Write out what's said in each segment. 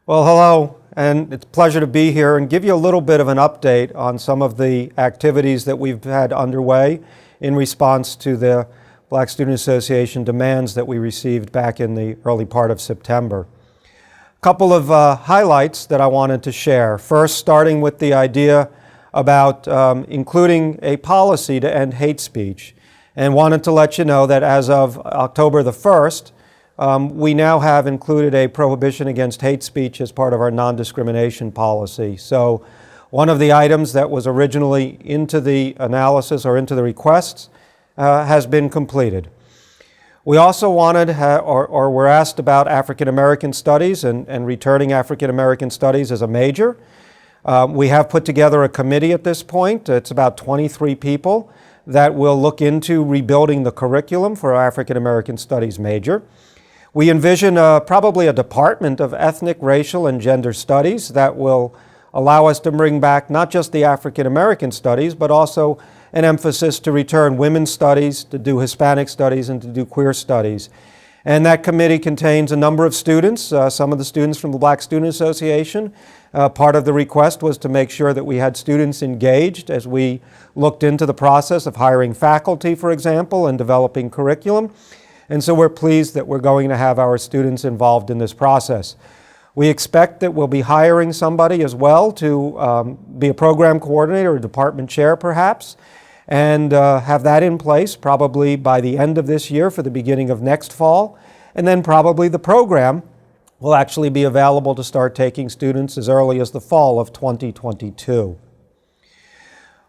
Well, hello, and it's a pleasure to be here and give you a little bit of an update on some of the activities that we've had underway in response to the Black Student Association demands that we received back in the early part of September. A couple of highlights that I wanted to share. First, starting with the idea about including a policy to end hate speech, and wanted to let you know that as of October the 1st, we now have included a prohibition against hate speech as part of our non-discrimination policy. So one of the items that was originally into the analysis or into the requests has been completed. We also wanted or were asked about African American studies and returning African American studies as a major. We have put together a committee at this point. It's about 23 people that will look into rebuilding the curriculum for our African American studies major. We envision probably a department of ethnic, racial, and gender studies that will allow us to bring back not just the African American studies, but also an emphasis to return women's studies, to do Hispanic studies, and to do queer studies. And that committee contains a number of students, some of the students from the Black Student Association. Part of the request was to make sure that we had students engaged as we looked into the process of hiring faculty, for example, and developing curriculum. And so we're pleased that we're going to have our students involved in this process. We expect that we'll be hiring somebody as well to be a program coordinator or department chair perhaps, and have that in place probably by the end of this year for the beginning of next fall. And then probably the program will actually be available to start taking students as early as the fall of 2022.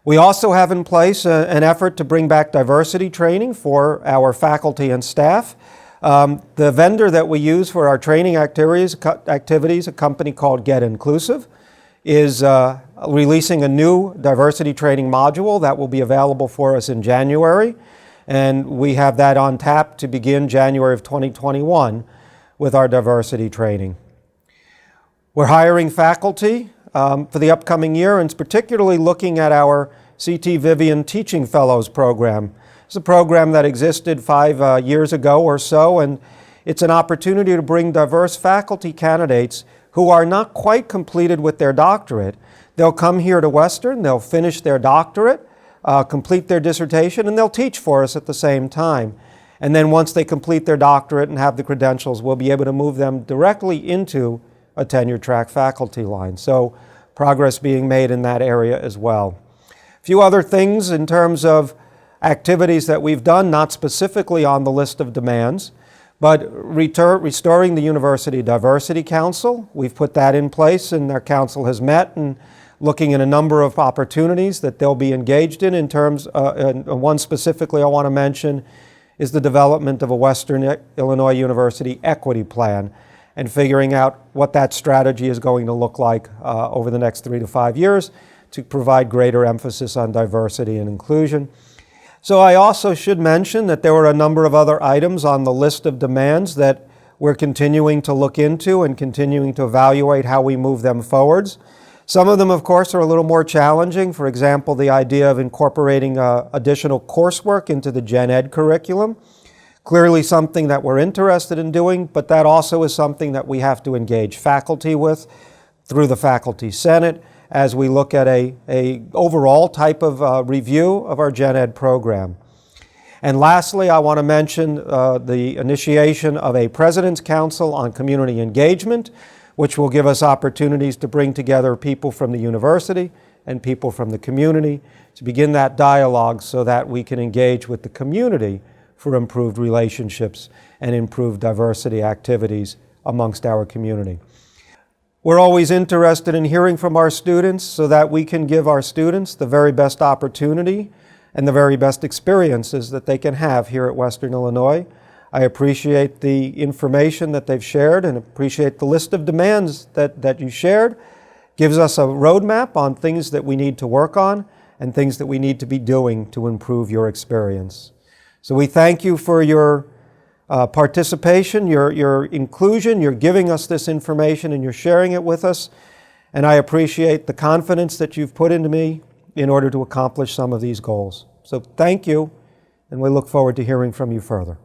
We also have in place an effort to bring back diversity training for our faculty and staff. The vendor that we use for our training activities, a company called Get Inclusive, is releasing a new diversity training module that will be available for us in January. And we have that on tap to begin January of 2021 with our diversity training. We're hiring faculty for the upcoming year, and particularly looking at our C.T. Vivian Teaching Fellows program. It's a program that existed 5 years ago or so, and it's an opportunity to bring diverse faculty candidates who are not quite completed with their doctorate. They'll come here to Western, they'll finish their doctorate, complete their dissertation, and they'll teach for us at the same time. And then once they complete their doctorate and have the credentials, we'll be able to move them directly into a tenure track faculty line. So progress being made in that area as well. A few other things in terms of activities that we've done, not specifically on the list of demands, but restoring the University Diversity Council. We've put that in place, and our council has met and looking at a number of opportunities that they'll be engaged in terms, and one specifically I want to mention is the development of a Western Illinois University equity plan and figuring out what that strategy is going to look like over the next 3 to 5 years to provide greater emphasis on diversity and inclusion. So I also should mention that there were a number of other items on the list of demands that we're continuing to look into and continuing to evaluate how we move them forwards. Some of them, of course, are a little more challenging. For example, the idea of incorporating additional coursework into the Gen Ed curriculum. Clearly something that we're interested in doing, but that also is something that we have to engage faculty with through the Faculty Senate as we look at a overall type of review of our Gen Ed program. And lastly, I want to mention the initiation of a President's Council on Community Engagement, which will give us opportunities to bring together people from the university and people from the community to begin that dialogue so that we can engage with the community for improved relationships and improved diversity activities amongst our community. We're always interested in hearing from our students so that we can give our students the very best opportunity and the very best experiences that they can have here at Western Illinois. I appreciate the information that they've shared and appreciate the list of demands that you shared. Gives us a roadmap on things that we need to work on and things that we need to be doing to improve your experience. So we thank you for your participation, your inclusion, you're giving us this information and you're sharing it with us. And I appreciate the confidence that you've put into me in order to accomplish some of these goals. So thank you, and we look forward to hearing from you further.